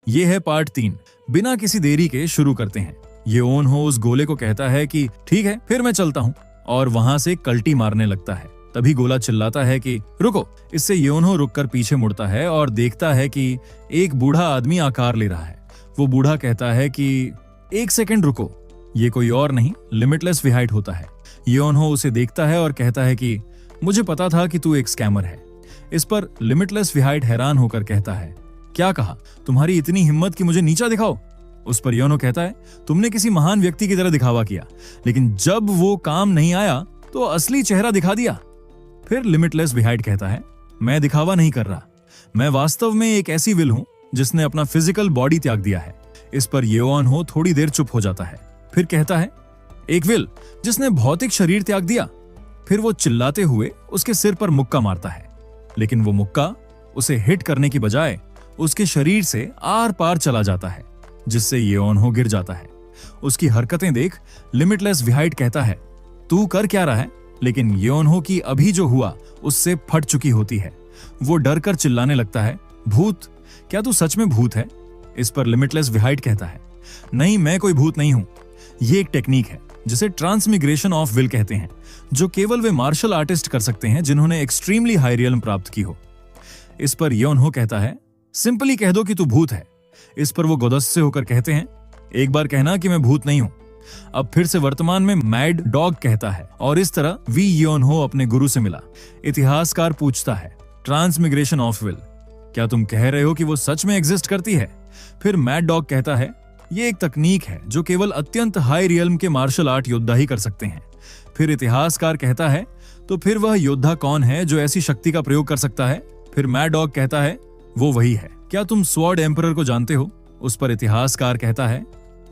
ये है पार्ट 3। बिना किसी देरी के शुरू करते हैं। येओन्हो उस गोले को कहता है कि ठीक है फिर मैं चलता हूँ, और वहां से कल्टी मारने लगता है। तभी गोला चिल्लाता है कि रुको। इससे येओन्हो रुककर पीछे मुड़ता है और देखता है कि एक बूढ़ा आदमी आकार ले रहा है। वो बूढ़ा कहता है कि एक सेकंड रुको, ये कोई और नहीं लिमिटलेस विहाइट होता है। येओन्हो उसे देखता है और कहता है कि मुझे पता था कि तू एक स्कैमर है। इस पर लिमिटलेस विहाइट हैरान होकर कहता है क्या कहा, तुम्हारी इतनी हिम्मत कि मुझे नीचा दिखाओ। उस पर येओन्हो कहता है तुमने किसी महान व्यक्ति की तरह दिखावा किया, लेकिन जब वो काम नहीं आया तो असली चेहरा दिखा दिया। फिर लिमिटलेस विहाइट कहता है मैं दिखावा नहीं कर रहा, मैं वास्तव में एक ऐसी विल हूं जिसने अपना फिजिकल बॉडी त्याग दिया है। इस पर येओन्हो थोड़ी देर चुप हो जाता है, फिर कहता है एक विल जिसने भौतिक शरीर त्याग दिया। फिर वो चिल्लाते हुए उसके सिर पर मुक्का मारता है, लेकिन वो मुक्का उसे हिट करने की बजाय उसके शरीर से आर पार चला जाता है, जिससे येओन्हो गिर जाता है। उसकी हरकतें देख लिमिटलेस विहाइट कहता है तू कर क्या रहा है, लेकिन येओन्हो की अभी जो हुआ उससे फट चुकी होती है। वो डर कर चिल्लाने लगता है भूत, क्या तू सच में भूत है? इस पर लिमिटलेस विहाइट कहता है नहीं, मैं कोई भूत नहीं हूं। ये एक टेक्निक है जिसे ट्रांसमिग्रेशन ऑफ विल कहते हैं, जो केवल वे मार्शल आर्टिस्ट कर सकते हैं जिन्होंने एक्सट्रीमली हाई रियल्म प्राप्त की हो। इस पर येओन्हो कहता है सिंपली कह दो कि तू भूत है। इस पर वो गुस्से होकर कहते हैं एक बार कहना कि मैं भूत नहीं हूं। अब फिर से वर्तमान में मैड डॉग कहता है, और इस तरह वी येओन्हो अपने गुरु से मिला। इतिहासकार पूछता है ट्रांसमिग्रेशन ऑफ विल, क्या तुम कह रहे हो कि वो सच में एग्जिस्ट करती है? फिर मैड डॉग कहता है ये एक तकनीक है जो केवल अत्यंत हाई रियल्म के मार्शल आर्ट योद्धा ही कर सकते हैं। फिर इतिहासकार कहता है तो फिर वह योद्धा कौन है जो ऐसी शक्ति का प्रयोग कर सकता है? फिर मैड डॉग कहता है वो वही है। क्या तुम स्वॉर्ड एम्परर को जानते हो? उस पर इतिहासकार कहता है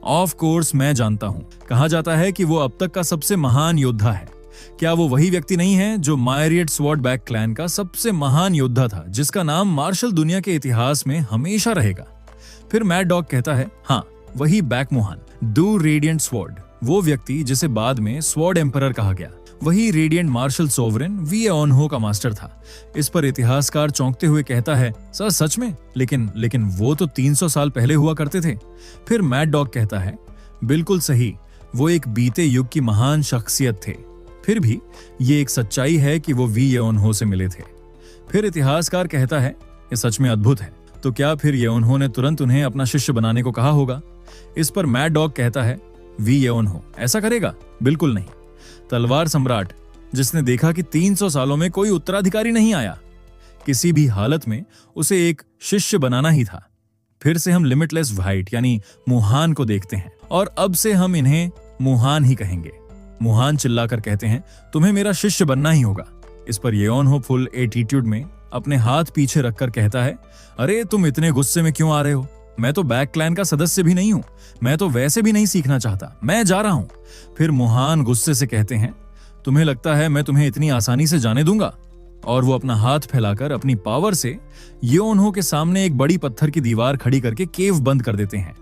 ऑफ कोर्स मैं जानता हूं। कहा जाता है कि वो अब तक का सबसे महान योद्धा है। क्या वो वही व्यक्ति नहीं है जो मायरियट स्वॉर्डबैक क्लैन का सबसे महान योद्धा था, जिसका नाम मार्शल दुनिया के इतिहास में हमेशा रहेगा? फिर मैड डॉग कहता है हाँ, वही back Mohan, do radiant sword, वो व्यक्ति जिसे बाद में स्वॉर्ड एम्परर कहा गया। वही रेडिएंट मार्शल सोवरेन वी येओन्हो का मास्टर था। इस पर इतिहासकार चौंकते हुए कहता है सर सच में? लेकिन वो तो 300 साल पहले हुआ करते थे। फिर मैड डॉग कहता है बिल्कुल सही, वो एक बीते युग की महान शख्सियत थे। फिर भी ये एक सच्चाई है कि वो वी येओन्हो से मिले थे। फिर इतिहासकार कहता है ये सच में अद्भुत है, तो क्या फिर येओन्हो ने तुरंत उन्हें अपना शिष्य बनाने को कहा होगा? इस पर मैड डॉग कहता है वी येओन्हो ऐसा करेगा? बिल्कुल नहीं। तलवार सम्राट जिसने देखा कि 300 सालों में कोई उत्तराधिकारी नहीं आया, किसी भी हालत में उसे एक शिष्य बनाना ही था। फिर से हम लिमिटलेस विहाइट यानी मुहान को देखते हैं, और अब से हम इन्हें मुहान ही कहेंगे। मुहान चिल्लाकर कहते हैं तुम्हें मेरा शिष्य बनना ही होगा। इस पर येओन्हो फुल एटीट्यूड में अपने हाथ पीछे रखकर कहता है अरे तुम इतने गुस्से में क्यों आ रहे हो? मैं तो बैक क्लैन का सदस्य भी नहीं हूं, मैं तो वैसे भी नहीं सीखना चाहता, मैं जा रहा हूं। फिर मुहान गुस्से से कहते हैं तुम्हें लगता है मैं तुम्हें इतनी आसानी से जाने दूंगा? और वो अपना हाथ फैलाकर अपनी पावर से येओन्हो के सामने एक बड़ी पत्थर की दीवार खड़ी करके केव बंद कर देते हैं,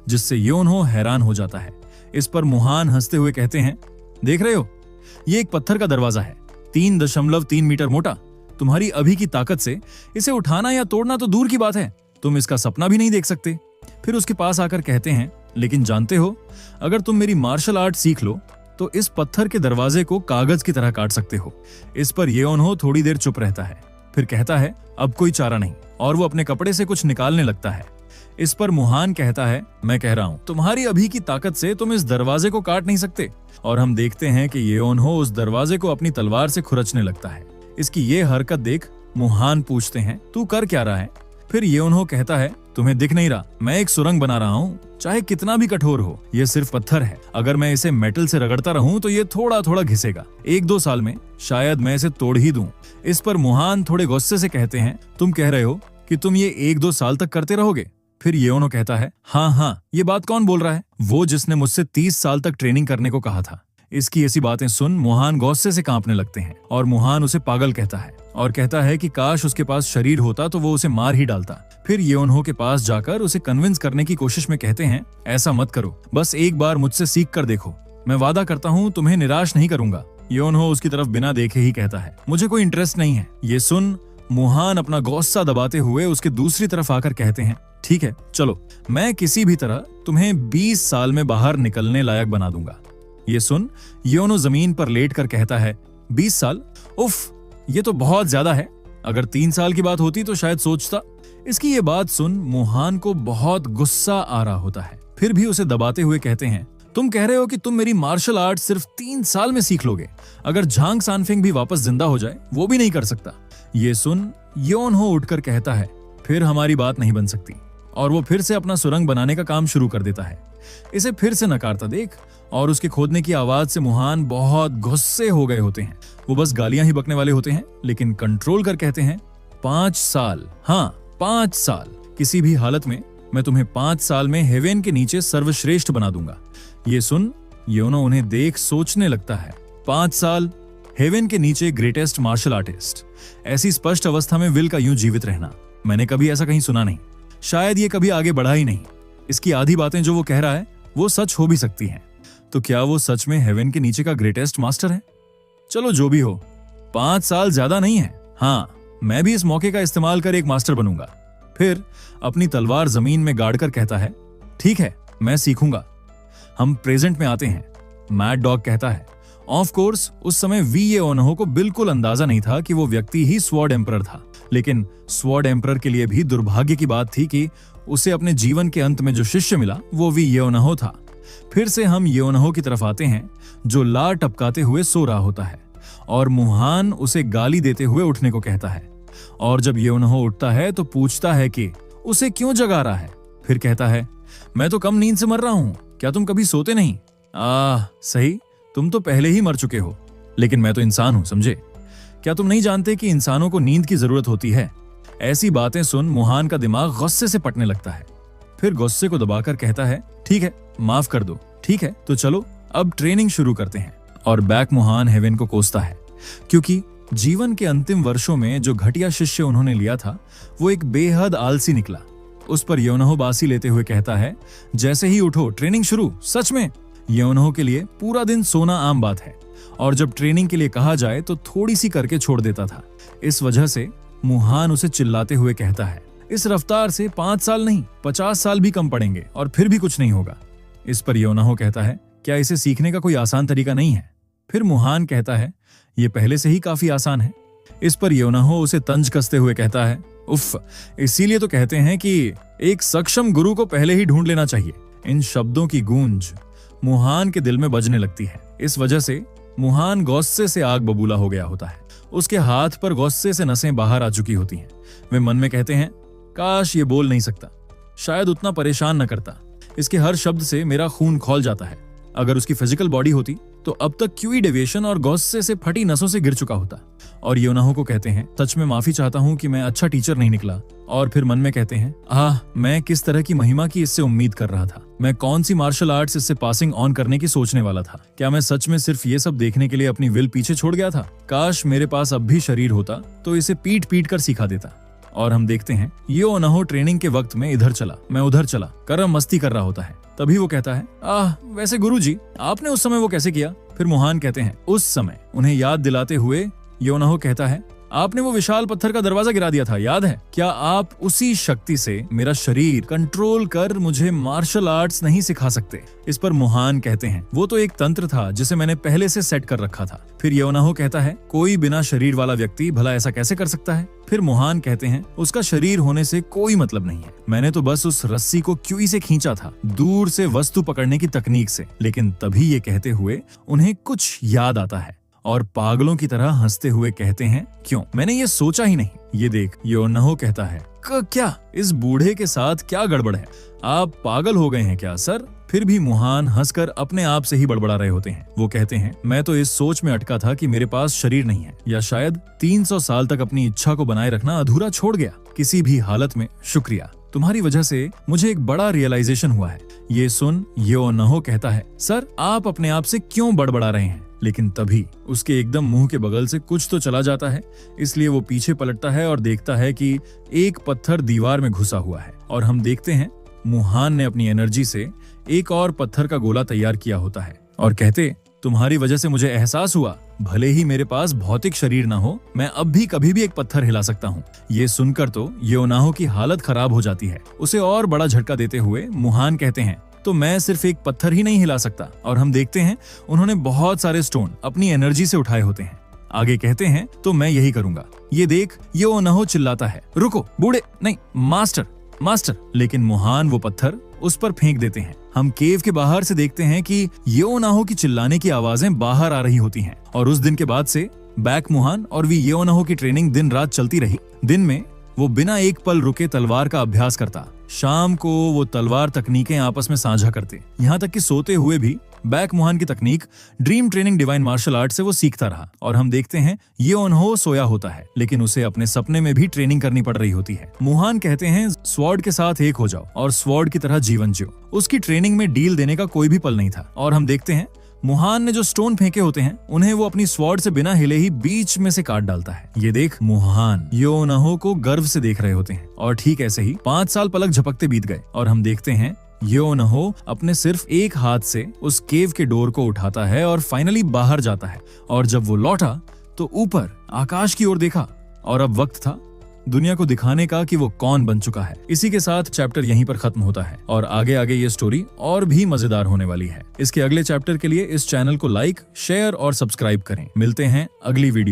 जिससे येओन्हो हैरान हो जाता है। इस पर मुहान हंसते हुए कहते हैं देख रहे हो, ये एक पत्थर का दरवाजा है, 3.3 मीटर मोटा। तुम्हारी अभी की ताकत से इसे उठाना या तोड़ना तो दूर की बात है, तुम इसका सपना भी नहीं देख सकते। फिर उसके पास आकर कहते हैं लेकिन जानते हो, अगर तुम मेरी मार्शल आर्ट सीख लो तो इस पत्थर के दरवाजे को कागज की तरह काट सकते हो। इस पर येओन्हो थोड़ी देर चुप रहता है, फिर कहता है अब कोई चारा नहीं, और वो अपने कपड़े से कुछ निकालने लगता है। इस पर मुहान कहता है मैं कह रहा हूं तुम्हारी अभी की ताकत से तुम इस दरवाजे को काट नहीं सकते। और हम देखते हैं कि येओन्हो उस दरवाजे को अपनी तलवार से खुरचने लगता है। इसकी ये हरकत देख मुहान पूछते हैं तू कर क्या रहा है? फिर येओन्हो कहता है तुम्हें दिख नहीं रहा, मैं एक सुरंग बना रहा हूँ, चाहे कितना भी कठोर हो, ये सिर्फ पत्थर है। अगर मैं इसे मेटल से रगड़ता रहूं तो ये थोड़ा थोड़ा घिसेगा, 1-2 साल में शायद मैं इसे तोड़ ही दूं। इस पर मुहान थोड़े गुस्से से कहते हैं तुम कह रहे हो कि तुम ये 1-2 साल तक करते रहोगे? फिर येओन्हो कहता है हाँ, ये बात कौन बोल रहा है? वो जिसने मुझसे 30 साल तक ट्रेनिंग करने को कहा था। इसकी ऐसी बातें सुन मुहान गुस्से से कांपने लगते हैं, और मुहान उसे पागल कहता है और कहता है कि काश उसके पास शरीर होता तो वो उसे मार ही डालता। फिर येओन्हो के पास जाकर उसे कन्विंस करने की कोशिश में कहते हैं ऐसा मत करो, बस एक बार मुझसे सीख कर देखो, मैं वादा करता हूँ तुम्हें निराश नहीं करूंगा। येओन्हो उसकी तरफ बिना देखे ही कहता है मुझे कोई इंटरेस्ट नहीं है। ये सुन मुहान अपना गुस्सा दबाते हुए उसके दूसरी तरफ आकर कहते हैं ठीक है चलो, मैं किसी भी तरह तुम्हें 20 साल में बाहर निकलने लायक बना दूंगा। ये सुन योनो जमीन पर लेट कर कहता है, 20 साल? उफ, ये तो बहुत ज्यादा है। अगर 3 साल की बात होती तो शायद सोचता। इसकी ये बात सुन मुहान को बहुत गुस्सा आ रहा होता है, फिर भी उसे दबाते हुए कहते हैं, तुम कह रहे हो कि तुम मेरी मार्शल आर्ट सिर्फ 3 साल में सीख लोगे? अगर झांग सानफिंग भी वापस जिंदा हो जाए वो भी नहीं कर सकता। ये सुन योनहो उठकर कहता है, फिर हमारी बात नहीं बन सकती, और वो फिर से अपना सुरंग बनाने का काम शुरू कर देता है। इसे फिर से नकारता देख और उसके खोदने की आवाज से मुहान बहुत गुस्से हो गए होते हैं। वो बस गालियां ही बकने वाले होते हैं, लेकिन कंट्रोल कर कहते हैं, 5 साल, हाँ 5 साल, किसी भी हालत में मैं तुम्हें 5 साल में हेवेन के नीचे सर्वश्रेष्ठ बना दूंगा। ये सुन योनो उन्हें देख सोचने लगता है, 5 साल, हेवेन के नीचे ग्रेटेस्ट मार्शल आर्टिस्ट, ऐसी स्पष्ट अवस्था में विल का यूं जीवित रहना, मैंने कभी ऐसा कहीं सुना नहीं। शायद ये कभी आगे बढ़ा ही नहीं। इसकी आधी बातें जो वो कह रहा है वो सच हो भी सकती हैं। तो क्या वो सच में हेवन के नीचे का ग्रेटेस्ट मास्टर है? चलो जो भी हो, 5 साल ज्यादा नहीं है। हाँ, मैं भी इस मौके का इस्तेमाल कर एक मास्टर बनूंगा। फिर अपनी तलवार जमीन में गाड़कर कहता है, ठीक है मैं सीखूंगा। हम प्रेजेंट में आते हैं। मैड डॉग कहता है, ऑफ कोर्स उस समय वी ओनहो को बिल्कुल अंदाजा नहीं था कि वो व्यक्ति ही स्वॉर्ड एम्परर था, लेकिन स्वॉर्ड एम्परर के लिए भी दुर्भाग्य की बात थी कि उसे अपने जीवन के अंत में जो शिष्य मिला वो वी योनहो था। फिर से हम योनहो की तरफ आते हैं, जो लार टपकाते हुए सो रहा होता है और मुहान उसे गाली देते हुए उठने को कहता है। और जब योनहो उठता है तो पूछता है कि उसे क्यों जगा रहा है। फिर कहता है, मैं तो कम नींद से मर रहा हूं, क्या तुम कभी सोते नहीं? सही, तुम तो पहले ही मर चुके हो, लेकिन मैं तो इंसान हूं, समझे? क्या तुम नहीं जानते कि इंसानों को नींद की जरूरत होती है? ऐसी बातें सुन मुहान का दिमाग गुस्से से पटने लगता है। फिर गुस्से को दबाकर कहता है, ठीक है माफ कर दो, ठीक है तो चलो अब ट्रेनिंग शुरू करते हैं। और बैक मुहान हेवन को कोसता है, क्योंकि जीवन के अंतिम वर्षों में जो घटिया शिष्य उन्होंने लिया था वो एक बेहद आलसी निकला। उस पर योनहो बासी लेते हुए कहता है, जैसे ही उठो ट्रेनिंग शुरू। सच में योनहो के लिए पूरा दिन सोना आम बात है, और जब ट्रेनिंग के लिए कहा जाए तो थोड़ी सी करके छोड़ देता था। इस वजह से मुहान उसे चिल्लाते हुए कहता है, इस रफ्तार से 5 साल नहीं 50 साल भी कम पड़ेंगे और फिर भी कुछ नहीं होगा। इस पर योनहो कहता है, क्या इसे सीखने का कोई आसान तरीका नहीं है? फिर मुहान कहता है, ये पहले से ही काफी आसान है। इस पर योनहो उसे तंज कसते हुए कहता है, उफ, इसीलिए तो कहते हैं कि एक सक्षम गुरु को पहले ही ढूंढ लेना चाहिए। इन शब्दों की गूंज मुहान के दिल में बजने लगती है। इस वजह से मुहान गुस्से से आग बबूला हो गया होता है। उसके हाथ पर गुस्से से नसें बाहर आ चुकी होती हैं। वे मन में कहते हैं, काश ये बोल नहीं सकता, शायद उतना परेशान न करता। इसके हर शब्द से मेरा खून खौल जाता है। अगर उसकी फिजिकल बॉडी होती तो अब तक क्यूई डेविएशन और गुस्से से फटी नसों से गिर चुका होता। और योनहो को कहते हैं, सच में माफी चाहता हूं कि मैं अच्छा टीचर नहीं निकला। और फिर मन में कहते हैं, मैं किस तरह की महिमा की इससे उम्मीद कर रहा था। मैं कौन सी मार्शल आर्ट्स इससे पासिंग ऑन करने की सोचने वाला था। क्या मैं सच में सिर्फ ये सब देखने के लिए अपनी विल पीछे छोड़ गया था? काश मेरे पास अब भी शरीर होता तो इसे पीट पीट कर सिखा देता। और हम देखते हैं योनहो ट्रेनिंग के वक्त में इधर चला, मैं उधर चला, करम मस्ती कर रहा होता है। तभी वो कहता है, वैसे गुरुजी, आपने उस समय वो कैसे किया? फिर मुहान कहते हैं, उस समय, उन्हें याद दिलाते हुए योनहो कहता है, आपने वो विशाल पत्थर का दरवाजा गिरा दिया था, याद है? क्या आप उसी शक्ति से मेरा शरीर कंट्रोल कर मुझे मार्शल आर्ट्स नहीं सिखा सकते? इस पर मुहान कहते हैं, वो तो एक तंत्र था जिसे मैंने पहले से सेट कर रखा था। फिर योनहो कहता है, कोई बिना शरीर वाला व्यक्ति भला ऐसा कैसे कर सकता है? फिर मुहान कहते हैं, उसका शरीर होने से कोई मतलब नहीं है। मैंने तो बस उस रस्सी को क्यूई से खींचा था, दूर से वस्तु पकड़ने की तकनीक से। लेकिन तभी ये कहते हुए उन्हें कुछ याद आता है और पागलों की तरह हंसते हुए कहते हैं, क्यों, मैंने ये सोचा ही नहीं। ये देख, योनहो कहता है, क्या इस बूढ़े के साथ क्या गड़बड़ है? आप पागल हो गए हैं क्या सर? फिर भी मुहान हंसकर अपने आप से ही बड़बड़ा रहे होते हैं। वो कहते हैं, मैं तो इस सोच में अटका था कि मेरे पास शरीर नहीं है, या शायद 300 साल तक अपनी इच्छा को बनाए रखना अधूरा छोड़ गया। किसी भी हालत में शुक्रिया, तुम्हारी वजह से मुझे एक बड़ा रियलाइजेशन हुआ है। ये सुन योनहो कहता है, सर आप अपने आप से क्यों बड़बड़ा रहे हैं? लेकिन तभी उसके एकदम मुंह के बगल से कुछ तो चला जाता है, इसलिए वो पीछे पलटता है और देखता है कि एक पत्थर दीवार में घुसा हुआ है। और हम देखते हैं मुहान ने अपनी एनर्जी से एक और पत्थर का गोला तैयार किया होता है और कहते, तुम्हारी वजह से मुझे एहसास हुआ भले ही मेरे पास भौतिक शरीर ना हो, मैं अब भी कभी भी एक पत्थर हिला सकता हूँ। ये सुनकर तो योनाहो की हालत खराब हो जाती है। उसे और बड़ा झटका देते हुए मुहान कहते हैं, तो मैं सिर्फ एक पत्थर ही नहीं हिला सकता। और हम देखते हैं उन्होंने बहुत सारे स्टोन अपनी एनर्जी से उठाए होते हैं। आगे कहते हैं, तो मैं यही करूंगा। ये देख, योनाहो चिल्लाता है, रुको बूढ़े, नहीं मास्टर मास्टर। लेकिन मुहान वो पत्थर उस पर फेंक देते हैं। हम केव के बाहर से देखते हैं कि योनाहो की चिल्लाने की आवाजें बाहर आ रही होती हैं। और उस दिन के बाद से बैक मुहान और वी योनाहो की ट्रेनिंग दिन रात चलती रही। दिन में वो बिना एक पल रुके तलवार का अभ्यास करता, शाम को वो तलवार तकनीकें आपस में साझा करते, यहाँ तक कि सोते हुए भी बैक मुहान की तकनीक dream training divine martial art से वो सीखता रहा। और हम देखते हैं योनाहो सोया होता है, लेकिन उसे अपने सपने में भी ट्रेनिंग करनी पड़ रही होती है। मुहान कहते हैं, स्वॉर्ड के साथ एक हो जाओ और स्वॉर्ड की तरह जीवन जियो। उसकी ट्रेनिंग में डील देने का कोई भी पल नहीं था। और हम देखते हैं मुहान ने जो स्टोन फेंके होते हैं उन्हें वो अपनी स्वॉर्ड से बिना हिले ही बीच में से काट डालता है। ये देख, मुहान योनाहो को गर्व से देख रहे होते हैं। और ठीक ऐसे ही 5 साल पलक झपकते बीत गए और हम देखते हैं योनाहो अपने सिर्फ एक हाथ से उस केव के डोर को उठाता है और फाइनली बाहर जाता है। और जब वो लौटा तो ऊपर आकाश की ओर देखा और अब वक्त था दुनिया को दिखाने का कि वो कौन बन चुका है। इसी के साथ चैप्टर यहीं पर खत्म होता है और आगे आगे ये स्टोरी और भी मजेदार होने वाली है। इसके अगले चैप्टर के लिए इस चैनल को लाइक, शेयर और सब्सक्राइब करें। मिलते हैं अगली वीडियो।